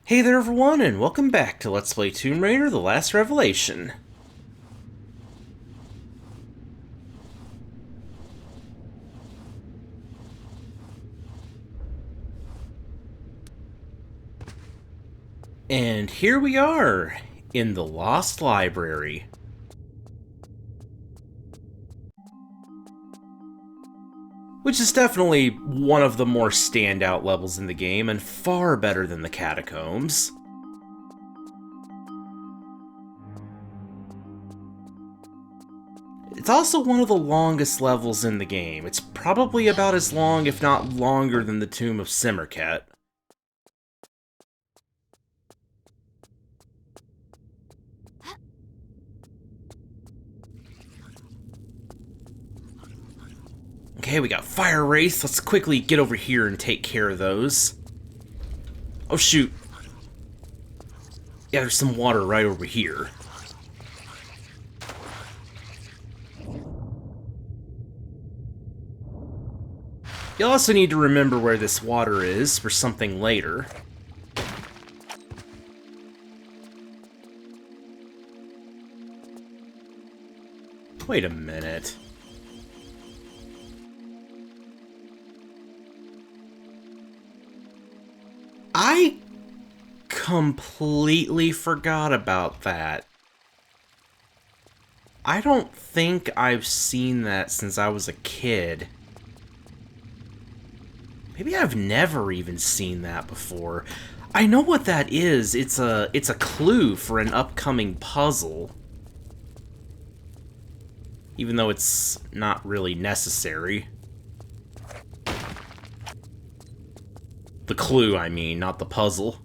Hey there everyone, and welcome back to Let's Play Tomb Raider: The Last Revelation. And here we are, in the Lost Library. Which is definitely one of the more standout levels in the game, and far better than the catacombs. It's also one of the longest levels in the game. It's probably about as long, if not longer, than the Tomb of Simmercat. Okay, we got fire wraiths. Let's quickly get over here and take care of those. Oh shoot. Yeah, there's some water right over here. You'll also need to remember where this water is for something later. Wait a minute. I completely forgot about that. I don't think I've seen that since I was a kid. Maybe I've never even seen that before. I know what that is. It's a clue for an upcoming puzzle. Even though it's not really necessary. The clue, I mean, not the puzzle.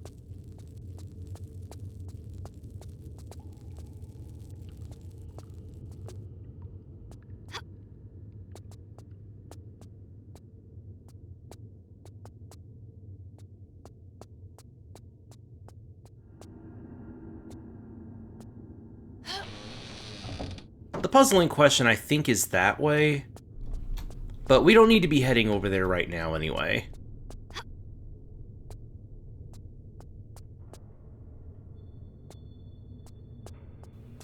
The puzzle in question, I think, is that way. But we don't need to be heading over there right now anyway.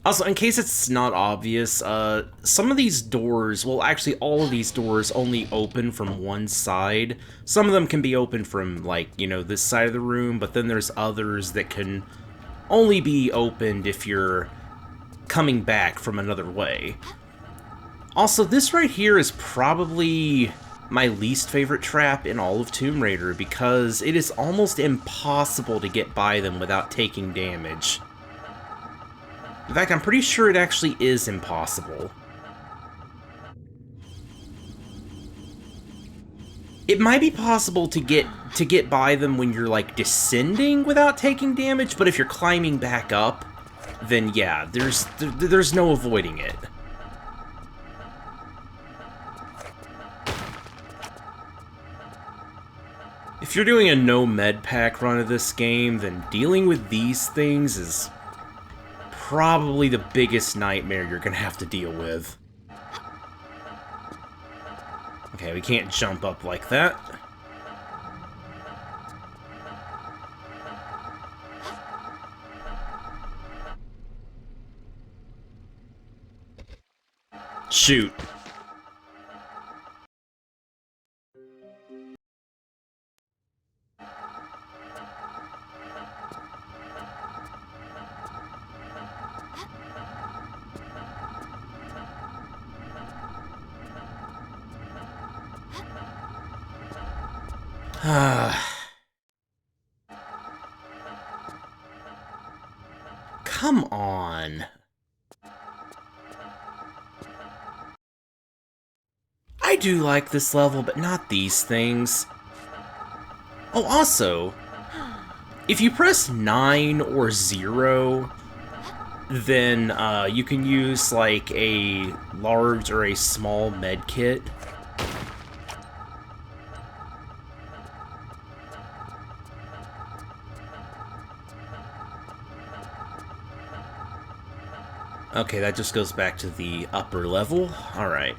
Also, in case it's not obvious, some of these doors, well, actually all of these doors only open from one side. Some of them can be open from, like, you know, this side of the room, but then there's others that can only be opened if you're coming back from another way. Also, this right here is probably my least favorite trap in all of Tomb Raider, because it is almost impossible to get by them without taking damage. In fact, I'm pretty sure it actually is impossible. It might be possible to get by them when you're, like, descending without taking damage, but if you're climbing back up, then yeah, there's no avoiding it. If you're doing a no med pack run of this game, then dealing with these things is probably the biggest nightmare you're gonna have to deal with. Okay, we can't jump up like that. Shoot. Come on. I do like this level, but not these things. Oh, also, if you press 9 or 0, then you can use, like, a large or a small med kit. Okay, that just goes back to the upper level. Alright.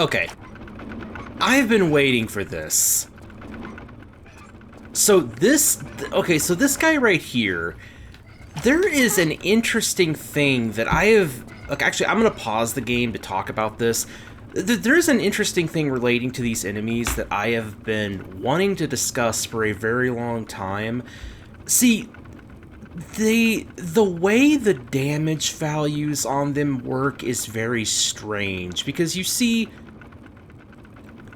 Okay. I've been waiting for this. So this guy right here, there is an interesting thing that I have... Like, actually, I'm going to pause the game to talk about this. There's an interesting thing relating to these enemies that I have been wanting to discuss for a very long time. See, the way the damage values on them work is very strange, because you see...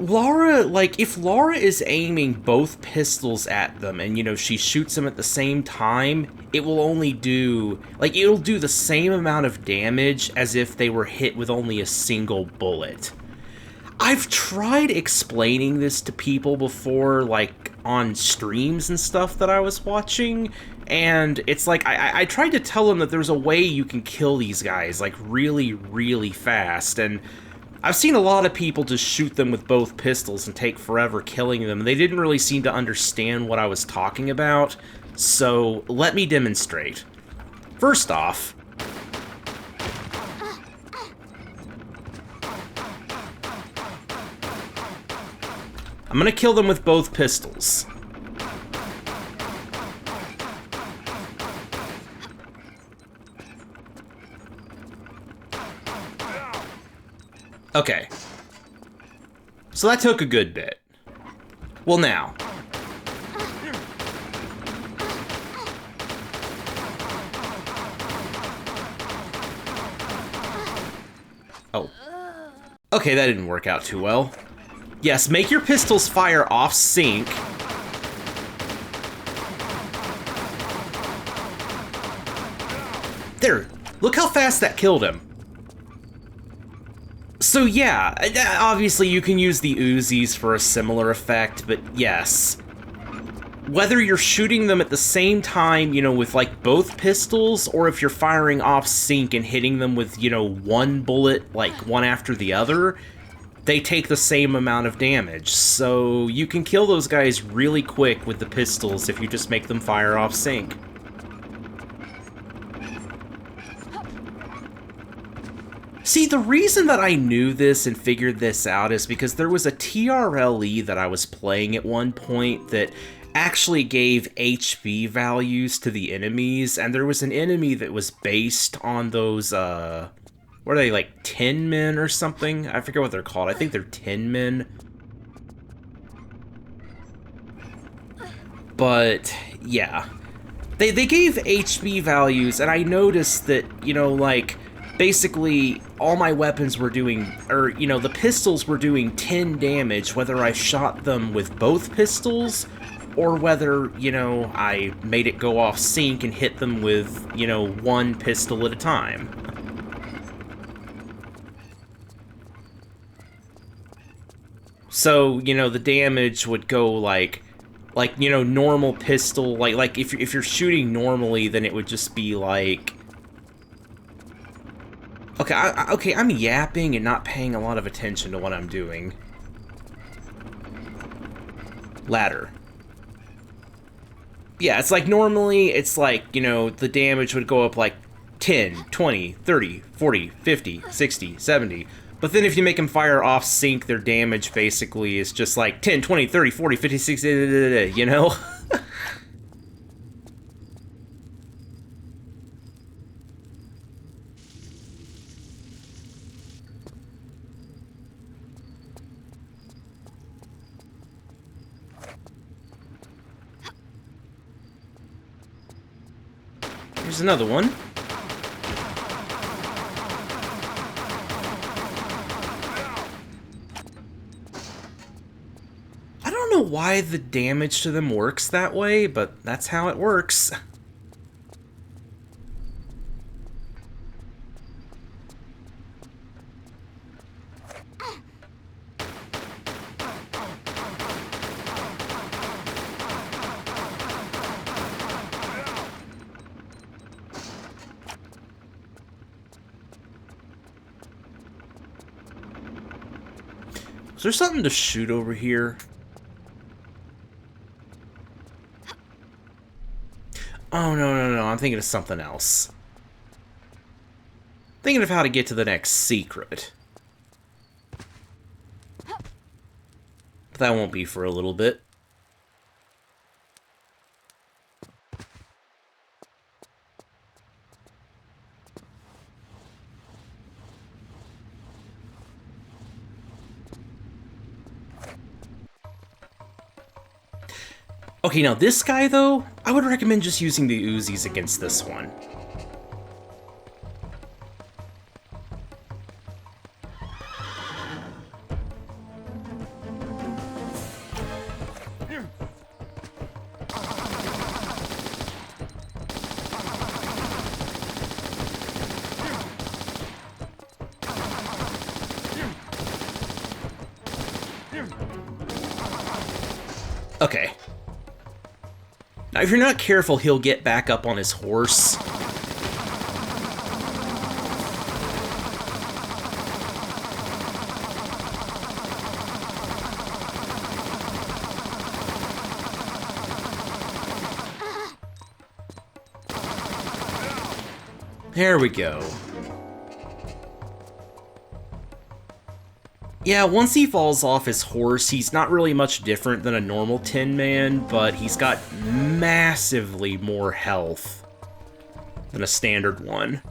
Lara, like, if Lara is aiming both pistols at them and, you know, she shoots them at the same time, it will only do, like, it'll do the same amount of damage as if they were hit with only a single bullet. I've tried explaining this to people before, like, on streams and stuff that I was watching, and it's like, I tried to tell them that there's a way you can kill these guys, like, really, really fast, and I've seen a lot of people just shoot them with both pistols and take forever killing them. They didn't really seem to understand what I was talking about, so let me demonstrate. First off, I'm gonna kill them with both pistols. Okay. So that took a good bit. Well, now. Oh. Okay, that didn't work out too well. Yes, make your pistols fire off sync. There. Look how fast that killed him. So yeah, obviously you can use the Uzis for a similar effect, but yes. Whether you're shooting them at the same time, you know, with like both pistols, or if you're firing off sync and hitting them with, you know, one bullet, like one after the other, they take the same amount of damage. So you can kill those guys really quick with the pistols if you just make them fire off sync. See, the reason that I knew this and figured this out is because there was a TRLE that I was playing at one point that actually gave HP values to the enemies, and there was an enemy that was based on those, what are they, like, Tin Men or something? I forget what they're called. I think they're Tin Men. But, yeah. They gave HP values, and I noticed that, you know, like, basically, all my weapons were doing, or, you know, the pistols were doing 10 damage, whether I shot them with both pistols, or whether, you know, I made it go off sync and hit them with, you know, one pistol at a time. So, you know, the damage would go like, you know, normal pistol, like if you're shooting normally, then it would just be like... Okay, okay, I'm yapping and not paying a lot of attention to what I'm doing. Ladder. Yeah, it's like normally, it's like, you know, the damage would go up like 10, 20, 30, 40, 50, 60, 70. But then if you make them fire off sync, their damage basically is just like 10, 20, 30, 40, 50, 60, you know? Here's another one. I don't know why the damage to them works that way, but that's how it works. Is there something to shoot over here? Oh, no, I'm thinking of something else. Thinking of how to get to the next secret. But that won't be for a little bit. Okay, now this guy, though, I would recommend just using the Uzis against this one. Okay. Now, if you're not careful, he'll get back up on his horse. There we go. Yeah, once he falls off his horse, he's not really much different than a normal Tin Man, but he's got massively more health than a standard one.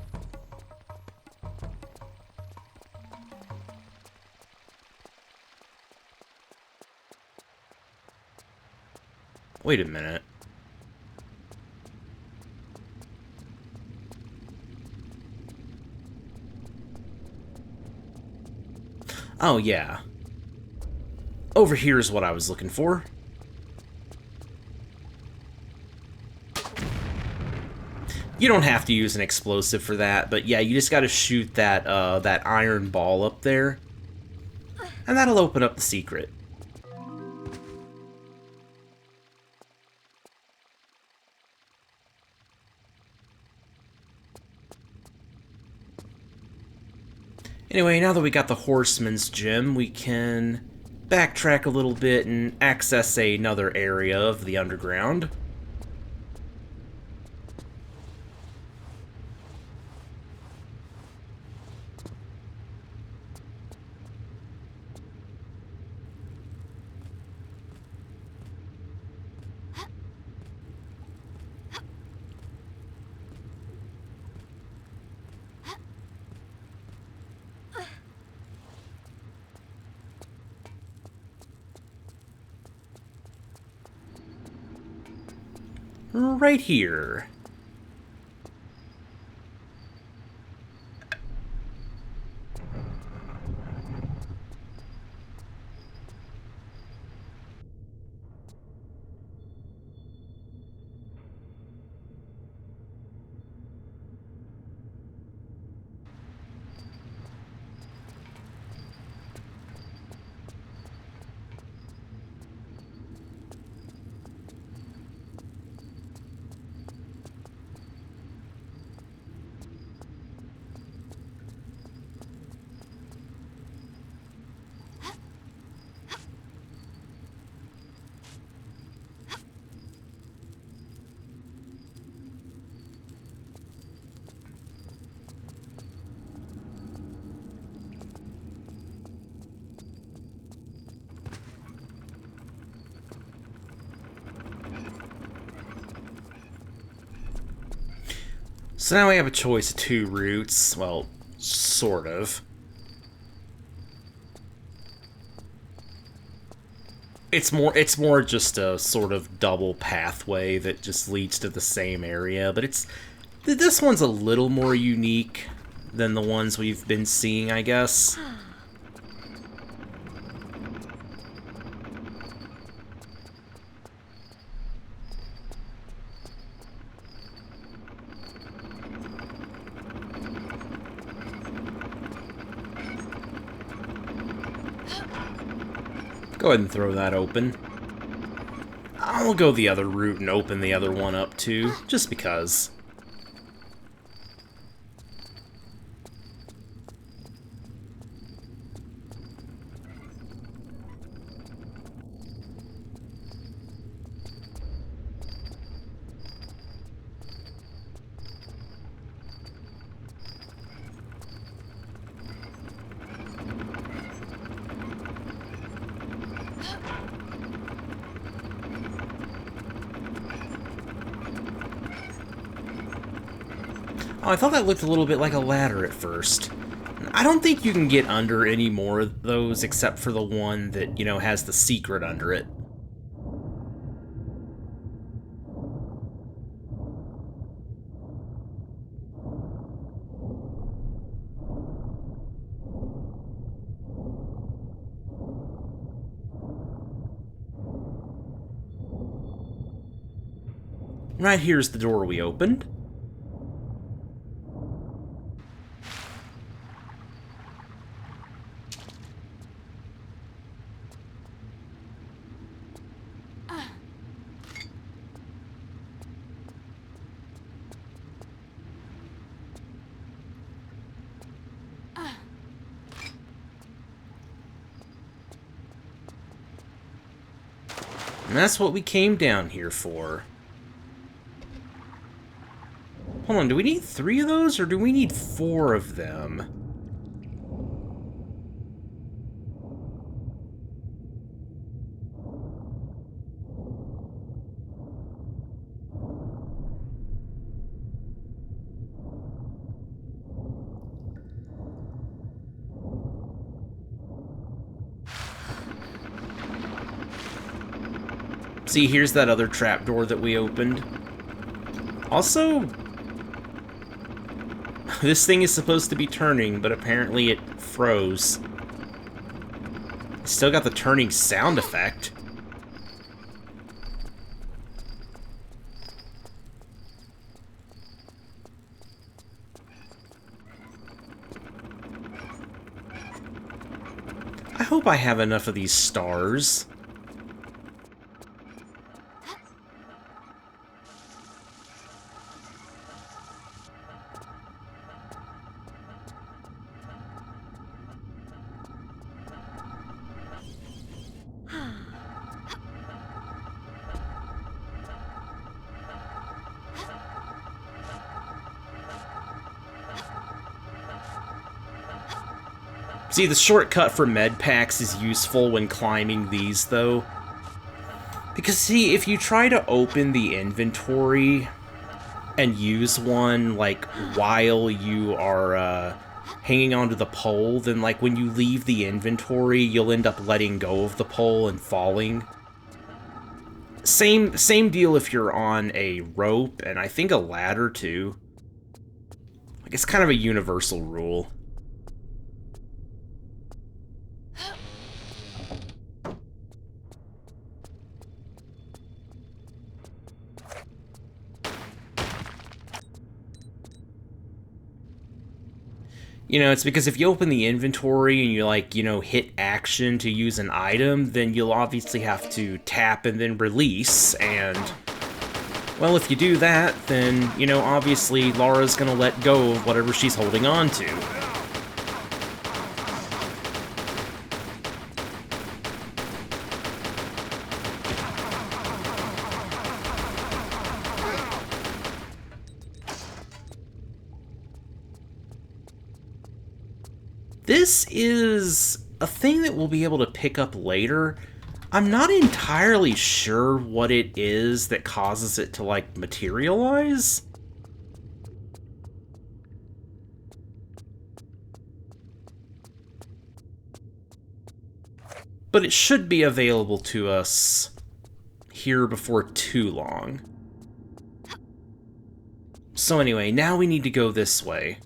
Wait a minute. Oh, yeah. Over here is what I was looking for. You don't have to use an explosive for that, but yeah, you just gotta shoot that, that iron ball up there. And that'll open up the secret. Anyway, now that we got the Horseman's Gem, we can backtrack a little bit and access another area of the underground. Right here. So now we have a choice of two routes. Well, sort of. It's more just a sort of double pathway that just leads to the same area, but this one's a little more unique than the ones we've been seeing, I guess. Go ahead and throw that open. I'll go the other route and open the other one up too, just because. Oh, I thought that looked a little bit like a ladder at first. I don't think you can get under any more of those except for the one that, you know, has the secret under it. Right here's the door we opened. And that's what we came down here for. Hold on, do we need 3 of those, or do we need 4 of them? See, here's that other trapdoor that we opened. Also, this thing is supposed to be turning, but apparently it froze. Still got the turning sound effect. I hope I have enough of these stars. See, the shortcut for med packs is useful when climbing these, though. Because, see, if you try to open the inventory and use one, like, while you are, hanging onto the pole, then, like, when you leave the inventory, you'll end up letting go of the pole and falling. Same deal if you're on a rope, and I think a ladder, too. Like, it's kind of a universal rule. You know, it's because if you open the inventory and you, like, you know, hit action to use an item, then you'll obviously have to tap and then release, and, well, if you do that, then, you know, obviously Laura's gonna let go of whatever she's holding on to. This is a thing that we'll be able to pick up later. I'm not entirely sure what it is that causes it to, like, materialize. But it should be available to us here before too long. So anyway, now we need to go this way.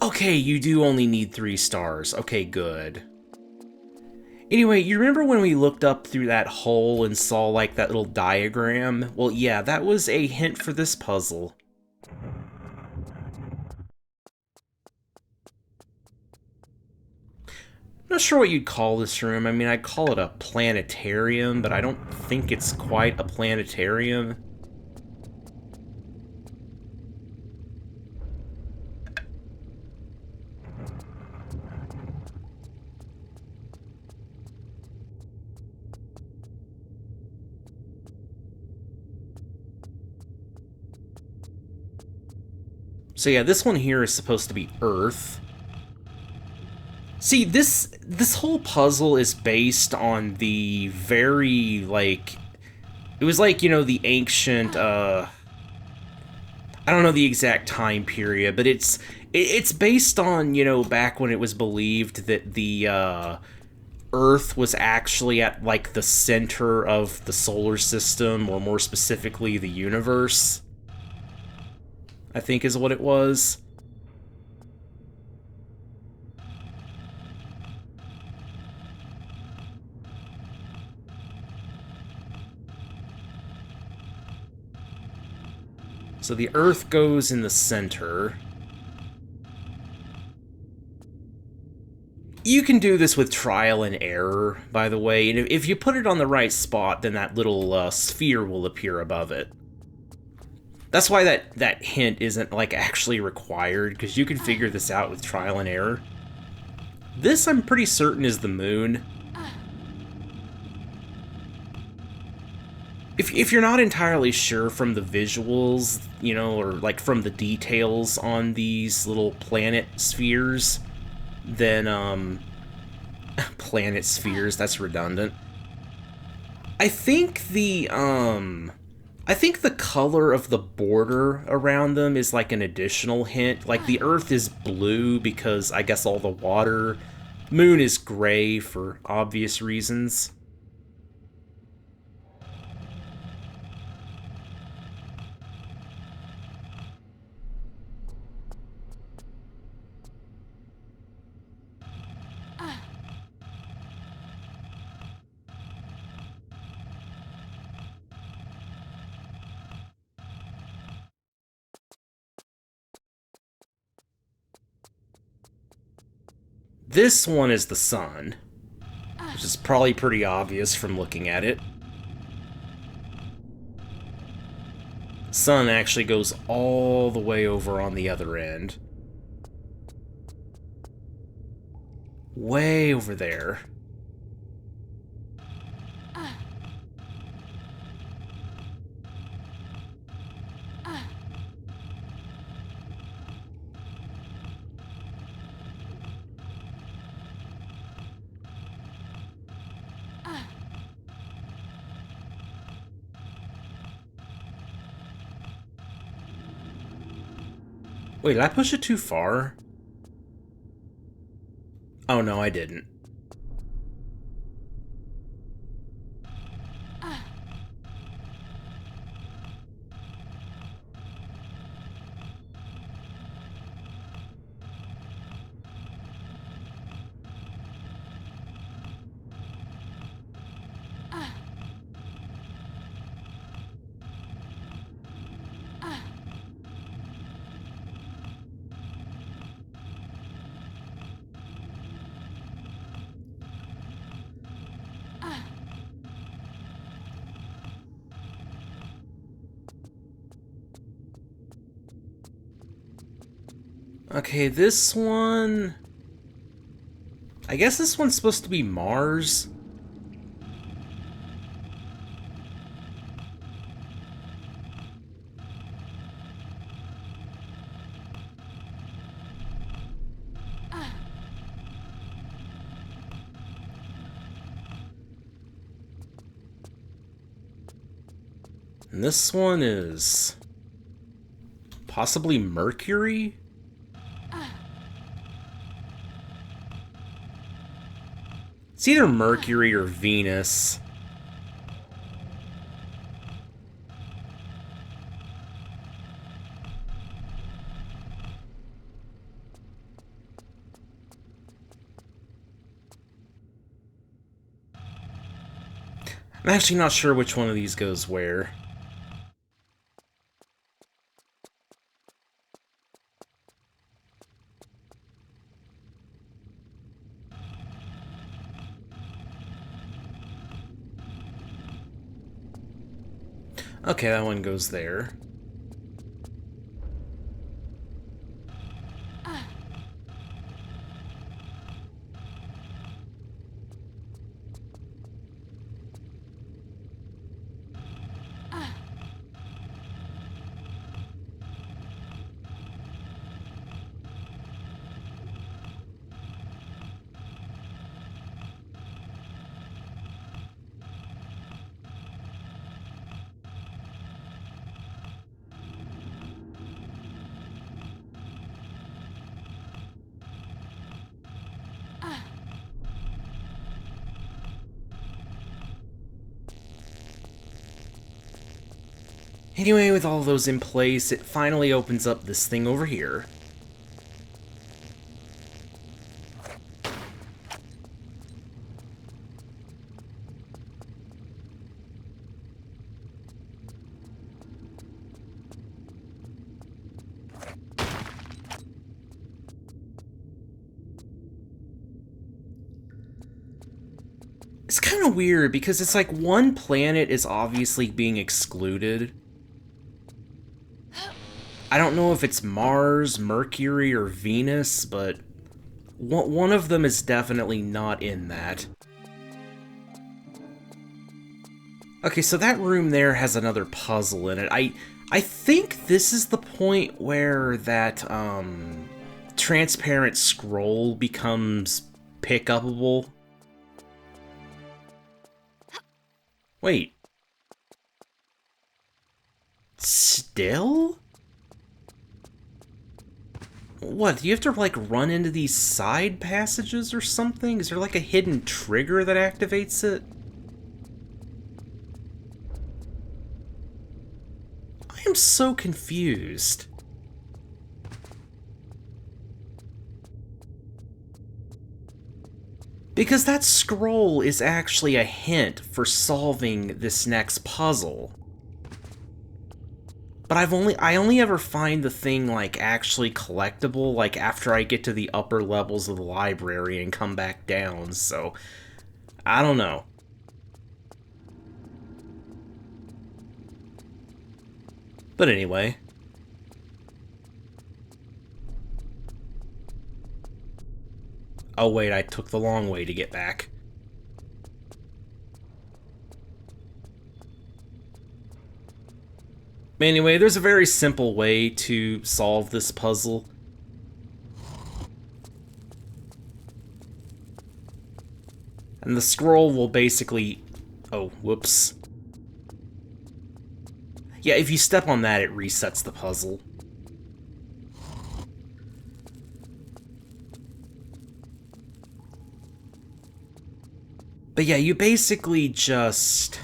Okay, you do only need 3 stars. Okay, good. Anyway, you remember when we looked up through that hole and saw, like, that little diagram? Well, yeah, that was a hint for this puzzle. Not sure what you'd call this room. I mean, I'd call it a planetarium, but I don't think it's quite a planetarium. So yeah, this one here is supposed to be Earth. See, this whole puzzle is based on the very, like... It was like, you know, the ancient, I don't know the exact time period, but it's based on, you know, back when it was believed that the Earth was actually at like the center of the solar system, or more specifically the universe, I think is what it was. So the Earth goes in the center. You can do this with trial and error, by the way, and if you put it on the right spot, then that little sphere will appear above it. That's why that hint isn't, like, actually required, because you can figure this out with trial and error. This, I'm pretty certain, is the moon. If you're not entirely sure from the visuals, you know, or, like, from the details on these little planet spheres, then, planet spheres, that's redundant. I think I think the color of the border around them is like an additional hint. Like, the Earth is blue because I guess all the water. Moon is gray for obvious reasons. This one is the sun, which is probably pretty obvious from looking at it. Sun actually goes all the way over on the other end. Way over there. Wait, did I push it too far? Oh no, I didn't. Okay, this one... I guess this one's supposed to be Mars. And this one is... possibly Mercury? It's either Mercury or Venus. I'm actually not sure which one of these goes where. Okay, that one goes there. Anyway, with all those in place, it finally opens up this thing over here. It's kind of weird because it's like one planet is obviously being excluded. I don't know if it's Mars, Mercury, or Venus, but one of them is definitely not in that. Okay, so that room there has another puzzle in it. I think this is the point where that transparent scroll becomes pick-upable. Wait. Still? What, do you have to, like, run into these side passages or something? Is there, like, a hidden trigger that activates it? I am so confused. Because that scroll is actually a hint for solving this next puzzle. But I only ever find the thing, like, actually collectible, like, after I get to the upper levels of the library and come back down, so... I don't know. But anyway... Oh wait, I took the long way to get back. Anyway, there's a very simple way to solve this puzzle. And the scroll will basically... Oh, whoops. Yeah, if you step on that, it resets the puzzle. But yeah, you basically just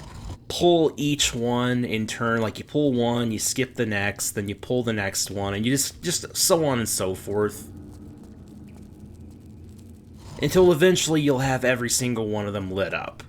pull each one in turn. Like, you pull one, you skip the next, then you pull the next one, and you just so on and so forth. Until eventually you'll have every single one of them lit up.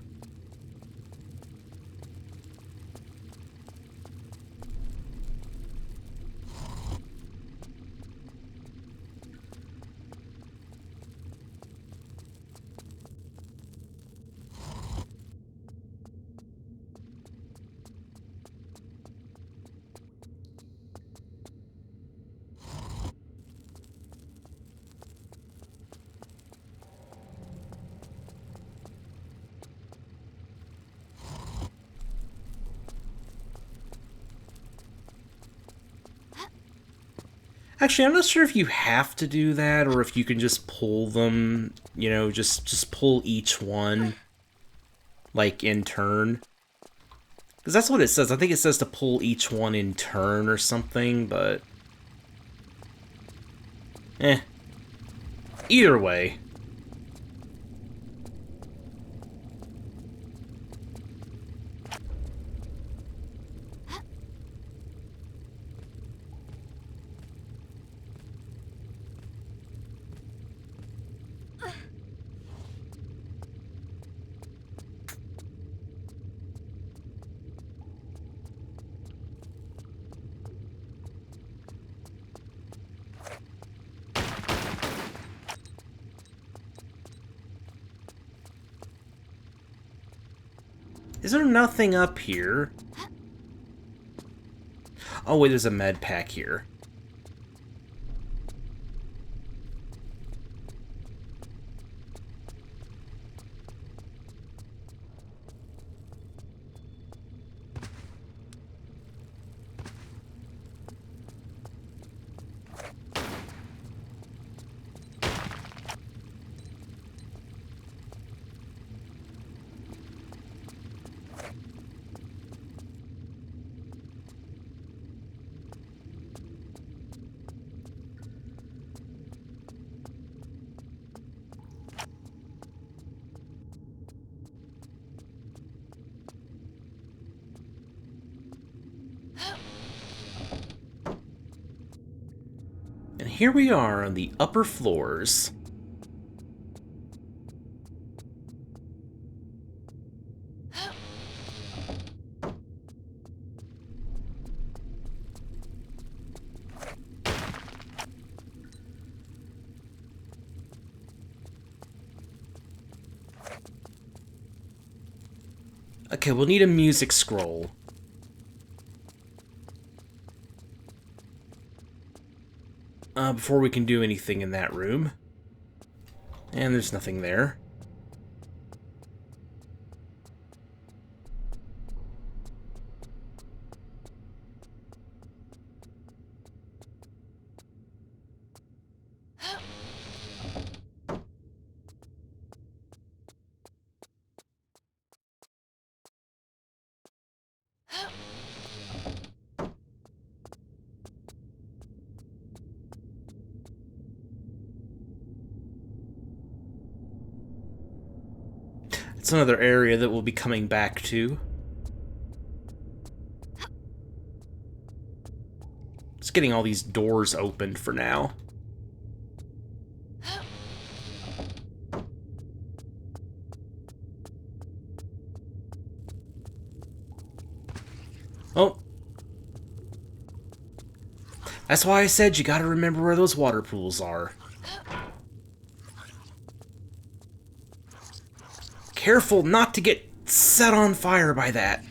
Actually, I'm not sure if you have to do that, or if you can just pull them, you know, just pull each one, like, in turn. Because that's what it says. I think it says to pull each one in turn or something, but... Either way. Is there nothing up here? Oh wait, there's a med pack here. here we are on the upper floors. Okay, we'll need a music scroll. Before we can do anything in that room. And there's nothing there. It's another area that we'll be coming back to. Just getting all these doors opened for now. Oh. That's why I said you gotta remember where those water pools are. Careful not to get set on fire by that.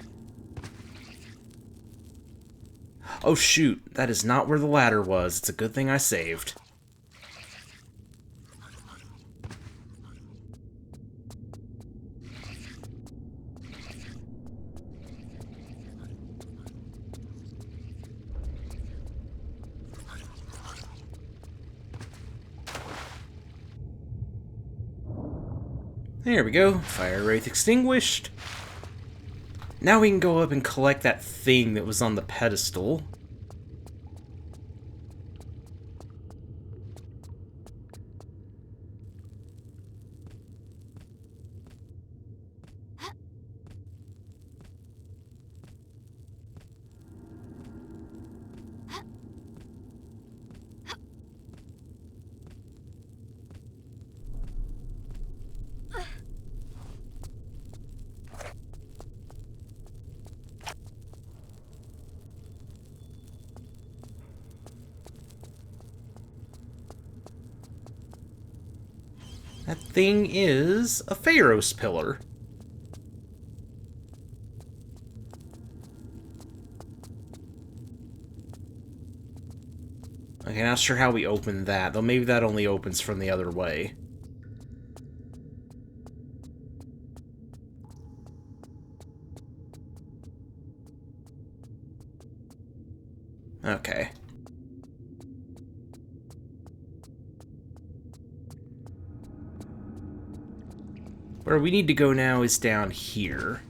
Oh shoot, that is not where the ladder was. It's a good thing I saved. There we go. Fire wraith extinguished. Now we can go up and collect that thing that was on the pedestal. That thing is a Pharaoh's pillar. Okay, not sure how we open that, though maybe that only opens from the other way. Okay. Where we need to go now is down here.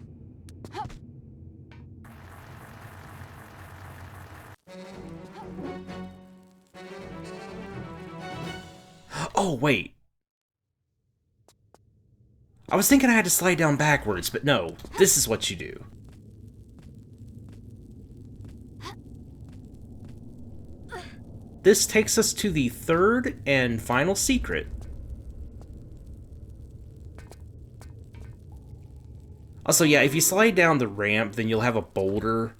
Oh, wait. I was thinking I had to slide down backwards, but no. This is what you do. This takes us to the third and final secret. Also, yeah, if you slide down the ramp, then you'll have a boulder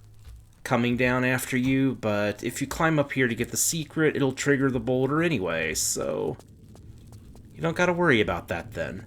coming down after you, but if you climb up here to get the secret, it'll trigger the boulder anyway, so you don't gotta worry about that then.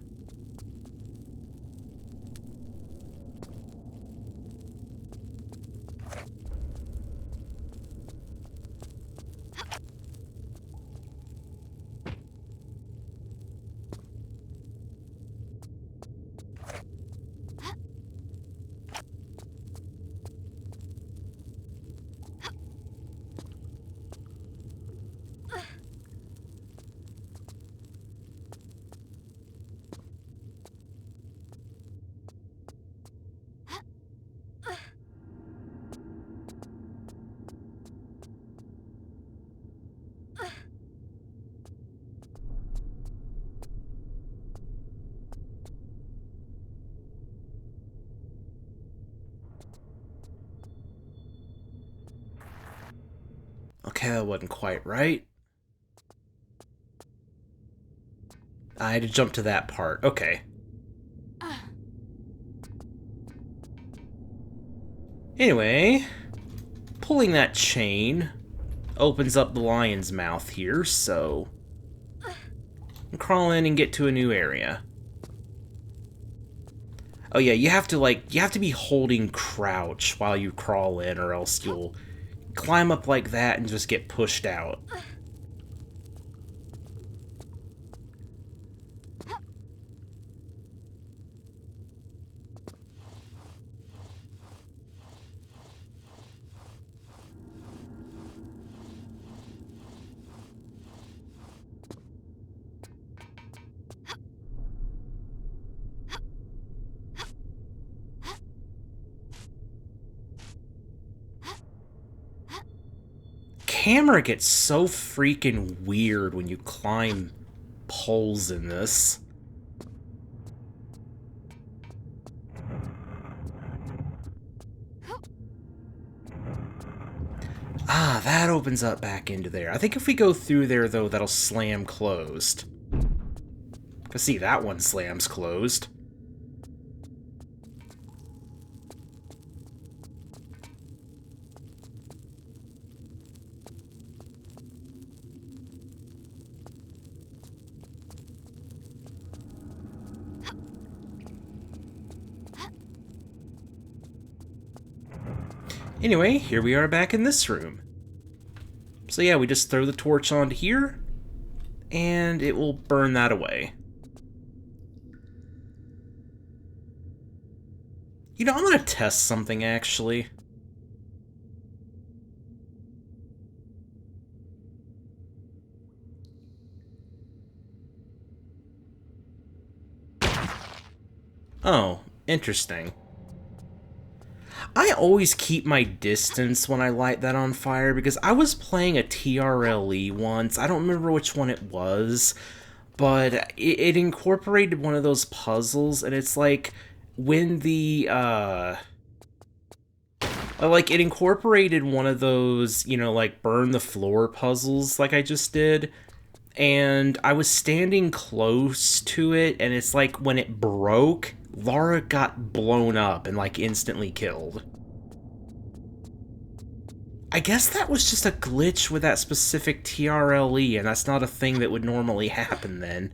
Okay, that wasn't quite right. I had to jump to that part. Okay. Anyway, pulling that chain opens up the lion's mouth here, so crawl in and get to a new area. Oh yeah, you have to be holding crouch while you crawl in, or else you'll climb up like that and just get pushed out. Camera gets so freaking weird when you climb poles in this. Ah, that opens up back into there. I think if we go through there, though, that'll slam closed. Cause see, that one slams closed. Anyway, here we are back in this room. So yeah, we just throw the torch onto here, and it will burn that away. You know, I'm gonna test something, actually. Oh, interesting. I always keep my distance when I light that on fire, because I was playing a TRLE once. I don't remember which one it was, but it incorporated one of those puzzles, and it's like when the, like, it incorporated one of those, you know, like, burn the floor puzzles like I just did, and I was standing close to it, and it's like when it broke, Lara got blown up and, like, instantly killed. I guess that was just a glitch with that specific TRLE, and that's not a thing that would normally happen then.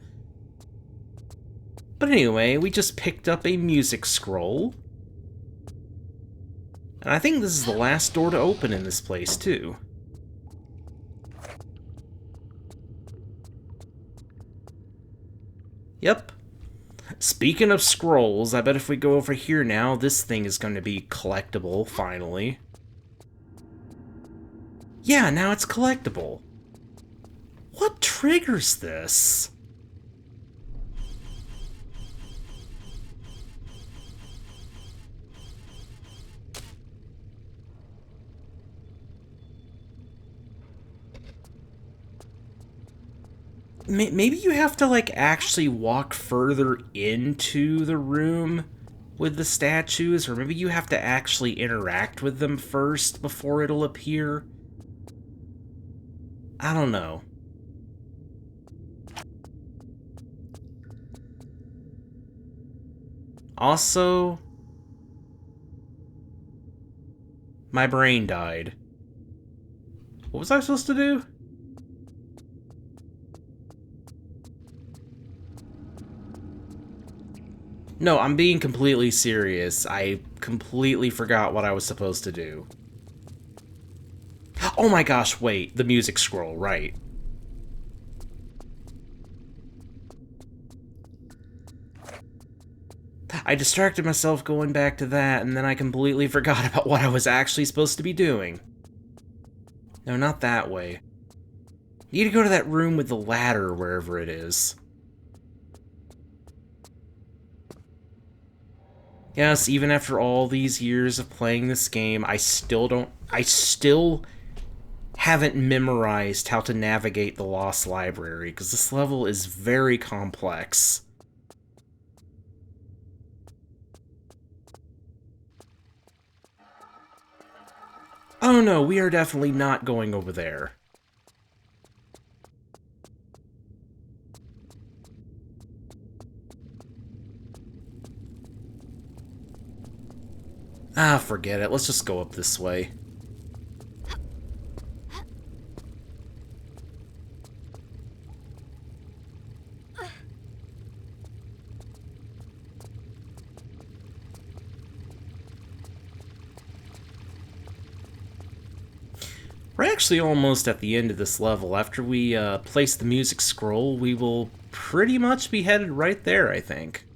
But anyway, we just picked up a music scroll. And I think this is the last door to open in this place, too. Yep. Speaking of scrolls, I bet if we go over here now, this thing is going to be collectible, finally. Yeah, now it's collectible. What triggers this? Maybe you have to, like, actually walk further into the room with the statues, or maybe you have to actually interact with them first before it'll appear. I don't know. Also, my brain died. What was I supposed to do? No, I'm being completely serious. I completely forgot what I was supposed to do. Oh my gosh, wait. The music scroll, right. I distracted myself going back to that, and then I completely forgot about what I was actually supposed to be doing. No, not that way. You need to go to that room with the ladder, wherever it is. Yes, even after all these years of playing this game, I still haven't memorized how to navigate the Lost Library, because this level is very complex. Oh no, we are definitely not going over there. Ah, forget it. Let's just go up this way. We're actually almost at the end of this level. After we place the music scroll, we will pretty much be headed right there, I think.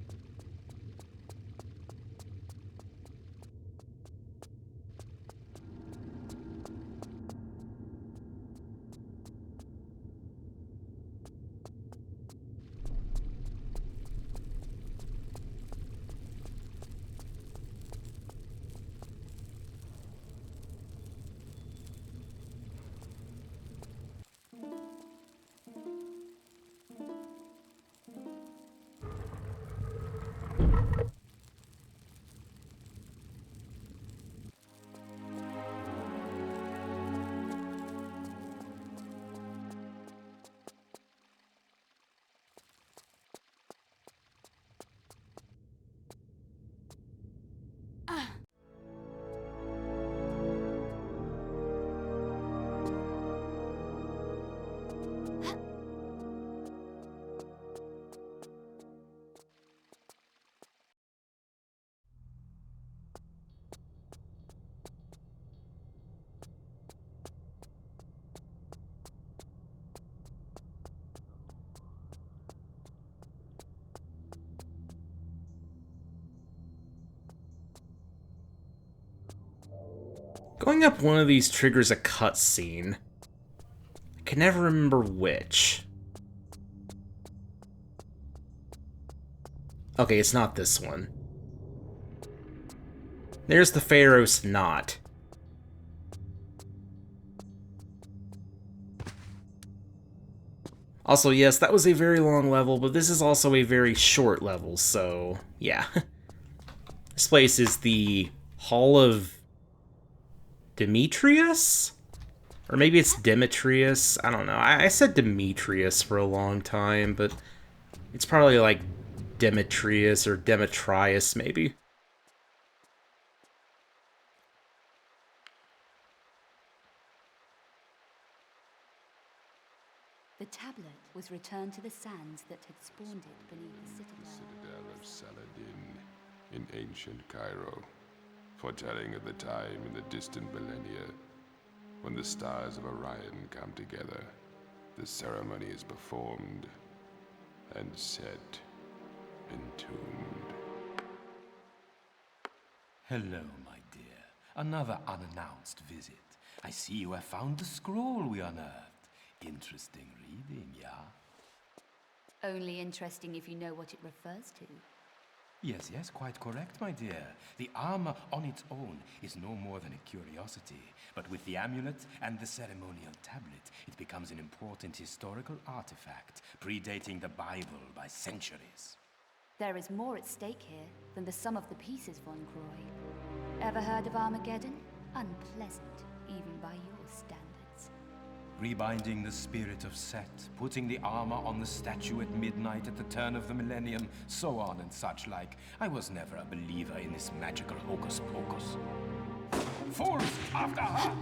Going up one of these triggers a cutscene. I can never remember which. Okay, it's not this one. There's the Pharaoh's knot. Also, yes, that was a very long level, but this is also a very short level, so yeah. This place is the Hall of Demetrius? Or maybe it's Demetrius? I don't know. I said Demetrius for a long time, but it's probably like Demetrius or Demetrius, maybe. The tablet was returned to the sands that had spawned it beneath the citadel. Citadel of Saladin in ancient Cairo, foretelling of the time in the distant millennia when the stars of Orion come together. The ceremony is performed and set, entombed. Hello, my dear. Another unannounced visit. I see you have found the scroll we unearthed. Interesting reading, yeah? Only interesting if you know what it refers to. Yes, yes, quite correct, my dear. The armor on its own is no more than a curiosity, but with the amulet and the ceremonial tablet, it becomes an important historical artifact, predating the Bible by centuries. There is more at stake here than the sum of the pieces, Von Croy. Ever heard of Armageddon? Unpleasant, even by your standards. Rebinding the spirit of Set, putting the armor on the statue at midnight at the turn of the millennium, so on and such like. I was never a believer in this magical hocus-pocus. Fools, after her!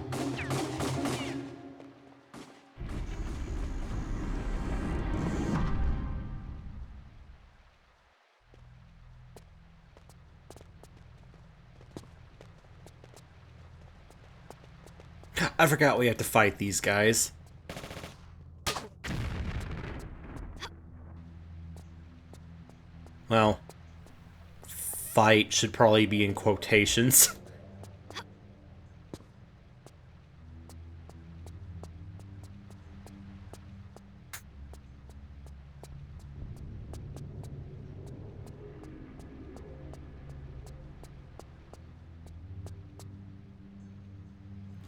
I forgot we have to fight these guys. Well, fight should probably be in quotations.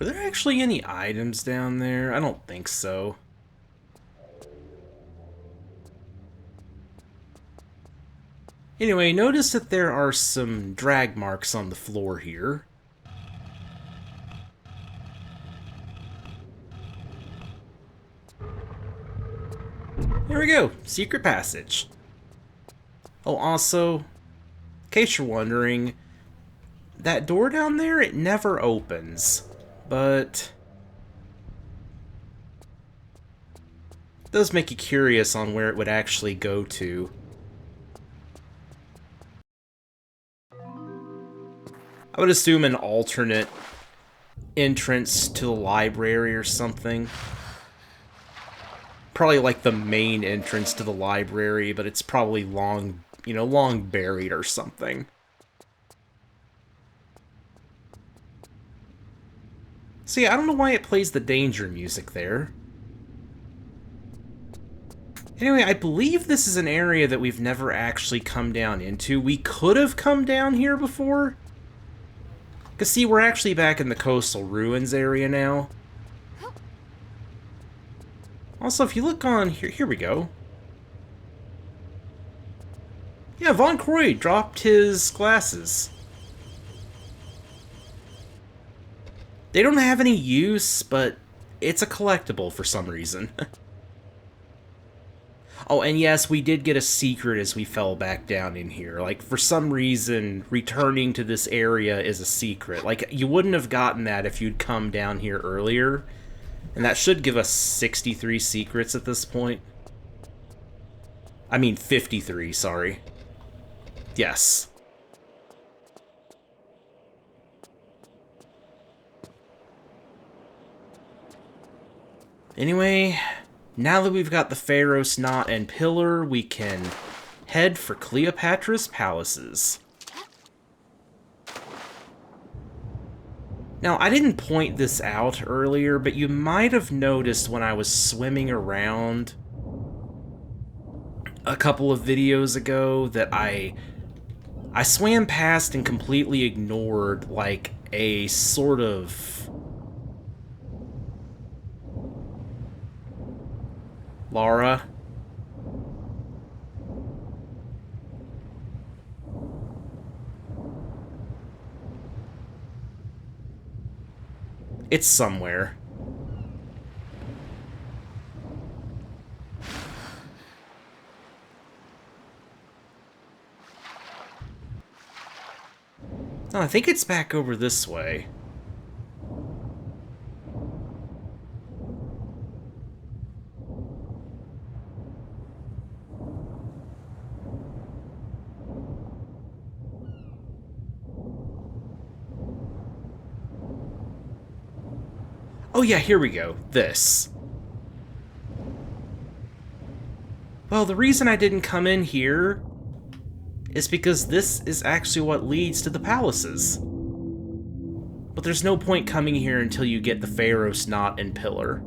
Are there actually any items down there? I don't think so. Anyway, notice that there are some drag marks on the floor here. There we go, secret passage. Oh, also, in case you're wondering, that door down there, it never opens. But it does make you curious on where it would actually go to. I would assume an alternate entrance to the library or something. Probably like the main entrance to the library, but it's probably long, long buried or something. See, I don't know why it plays the danger music there. Anyway, I believe this is an area that we've never actually come down into. We could have come down here before. Because, see, we're actually back in the coastal ruins area now. Also, if you look on here we go. Yeah, Von Croy dropped his glasses. They don't have any use, but it's a collectible for some reason. Oh, and yes, we did get a secret as we fell back down in here. Like, for some reason, returning to this area is a secret. Like, you wouldn't have gotten that if you'd come down here earlier. And that should give us 63 secrets at this point. I mean, 53, sorry. Yes. Anyway, now that we've got the Pharos Knot and Pillar, we can head for Cleopatra's palaces. Now, I didn't point this out earlier, but you might have noticed when I was swimming around a couple of videos ago that I swam past and completely ignored, like, a sort of... Laura? It's somewhere. No, I think it's back over this way. Oh yeah, here we go. This. Well, the reason I didn't come in here is because this is actually what leads to the palaces. But there's no point coming here until you get the Pharos Knot and Pillar.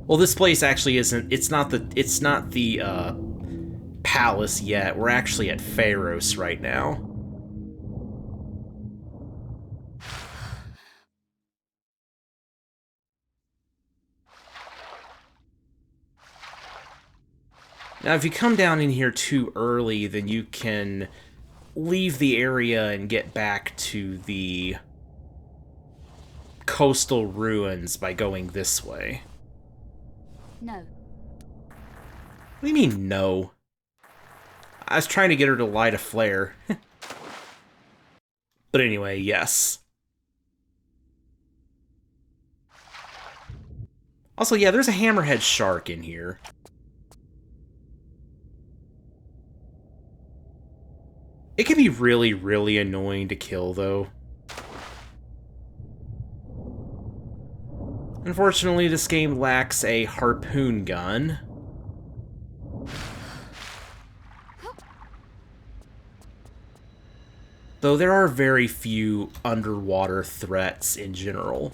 Well, this place actually isn't. It's not the palace yet. We're actually at Pharos right now. Now, if you come down in here too early, then you can leave the area and get back to the coastal ruins by going this way. No. What do you mean, no? I was trying to get her to light a flare. But anyway, yes. Also, yeah, there's a hammerhead shark in here. It can be really, really annoying to kill, though. Unfortunately, this game lacks a harpoon gun. Though there are very few underwater threats in general.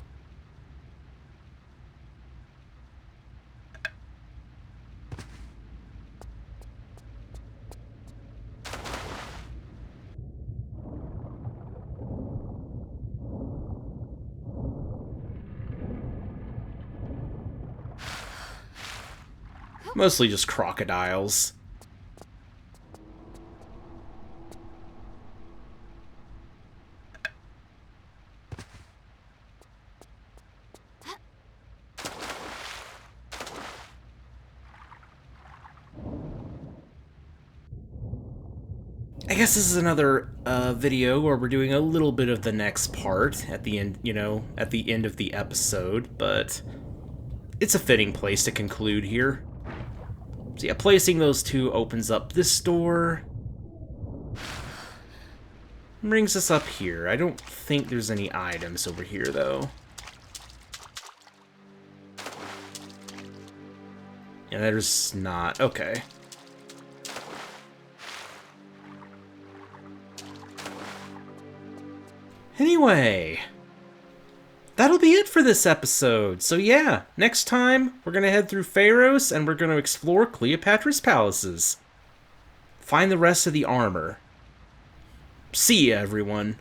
Mostly just crocodiles. I guess this is another video where we're doing a little bit of the next part at the end, you know, at the end of the episode, but it's a fitting place to conclude here. So yeah, placing those two opens up this door. Brings us up here. I don't think there's any items over here, though. Yeah, there's not. Okay. Anyway, that'll be it for this episode. So yeah, next time we're going to head through Pharos and we're going to explore Cleopatra's palaces. Find the rest of the armor. See ya, everyone.